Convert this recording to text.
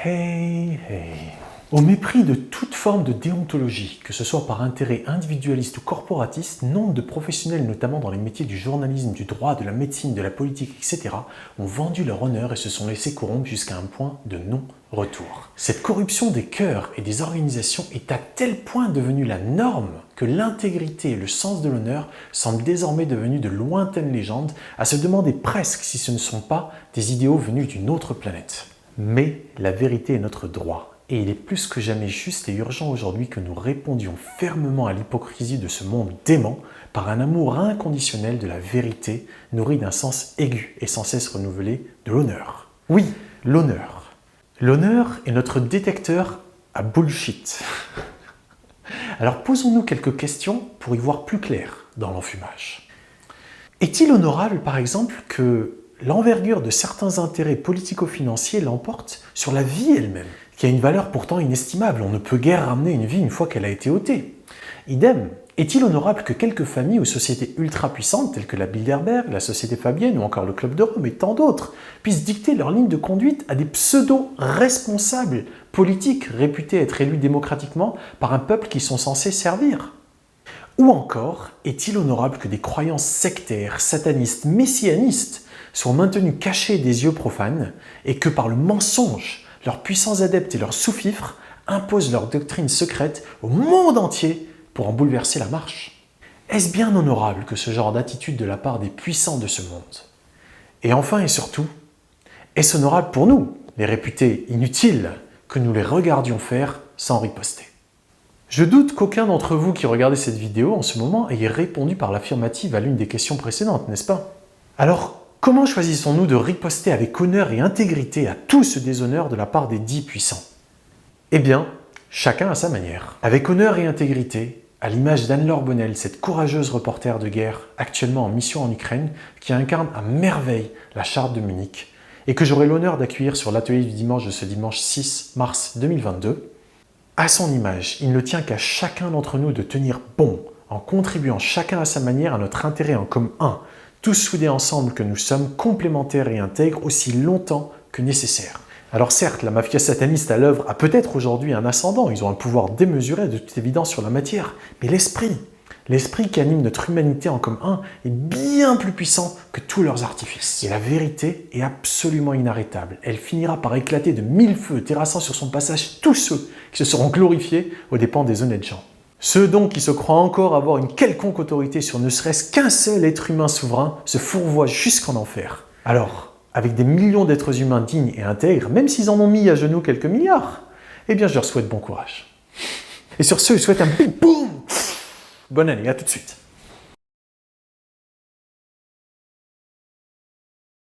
Hey, hey. Au mépris de toute forme de déontologie, que ce soit par intérêt individualiste ou corporatiste, nombre de professionnels, notamment dans les métiers du journalisme, du droit, de la médecine, de la politique, etc., ont vendu leur honneur et se sont laissés corrompre jusqu'à un point de non-retour. Cette corruption des cœurs et des organisations est à tel point devenue la norme que l'intégrité et le sens de l'honneur semblent désormais devenus de lointaines légendes, à se demander presque si ce ne sont pas des idéaux venus d'une autre planète. Mais la vérité est notre droit. Et il est plus que jamais juste et urgent aujourd'hui que nous répondions fermement à l'hypocrisie de ce monde dément par un amour inconditionnel de la vérité, nourri d'un sens aigu et sans cesse renouvelé de l'honneur. Oui, l'honneur. L'honneur est notre détecteur à bullshit. Alors posons-nous quelques questions pour y voir plus clair dans l'enfumage. Est-il honorable, par exemple, que l'envergure de certains intérêts politico-financiers l'emporte sur la vie elle-même, qui a une valeur pourtant inestimable? On ne peut guère ramener une vie une fois qu'elle a été ôtée. Idem, est-il honorable que quelques familles ou sociétés ultra-puissantes, telles que la Bilderberg, la Société Fabienne ou encore le Club de Rome et tant d'autres, puissent dicter leur ligne de conduite à des pseudo-responsables politiques réputés être élus démocratiquement par un peuple qu'ils sont censés servir? Ou encore, est-il honorable que des croyances sectaires, satanistes, messianistes soient maintenues cachées des yeux profanes et que par le mensonge, leurs puissants adeptes et leurs sous-fifres imposent leur doctrine secrète au monde entier pour en bouleverser la marche? Est-ce bien honorable que ce genre d'attitude de la part des puissants de ce monde? Et enfin et surtout, est-ce honorable pour nous, les réputés inutiles, que nous les regardions faire sans riposter? Je doute qu'aucun d'entre vous qui regardez cette vidéo en ce moment ait répondu par l'affirmative à l'une des questions précédentes, n'est-ce pas? Alors, comment choisissons-nous de riposter avec honneur et intégrité à tout ce déshonneur de la part des dits puissants? Eh bien, chacun à sa manière. Avec honneur et intégrité, à l'image d'Anne-Laure Bonnel, cette courageuse reporter de guerre actuellement en mission en Ukraine, qui incarne à merveille la charte de Munich, et que j'aurai l'honneur d'accueillir sur l'atelier du dimanche de ce dimanche 6 mars 2022. À son image, il ne tient qu'à chacun d'entre nous de tenir bon, en contribuant chacun à sa manière à notre intérêt en commun, tous soudés ensemble que nous sommes complémentaires et intègres aussi longtemps que nécessaire. Alors certes, la mafia sataniste à l'œuvre a peut-être aujourd'hui un ascendant, ils ont un pouvoir démesuré de toute évidence sur la matière, mais l'esprit qui anime notre humanité en commun est bien plus puissant que tous leurs artifices. Et la vérité est absolument inarrêtable. Elle finira par éclater de mille feux, terrassant sur son passage tous ceux qui se seront glorifiés aux dépens des honnêtes gens. Ceux donc qui se croient encore avoir une quelconque autorité sur ne serait-ce qu'un seul être humain souverain se fourvoient jusqu'en enfer. Alors, avec des millions d'êtres humains dignes et intègres, même s'ils en ont mis à genoux quelques milliards, eh bien je leur souhaite bon courage. Et sur ce, je souhaite un big boom. Bonne année, à tout de suite.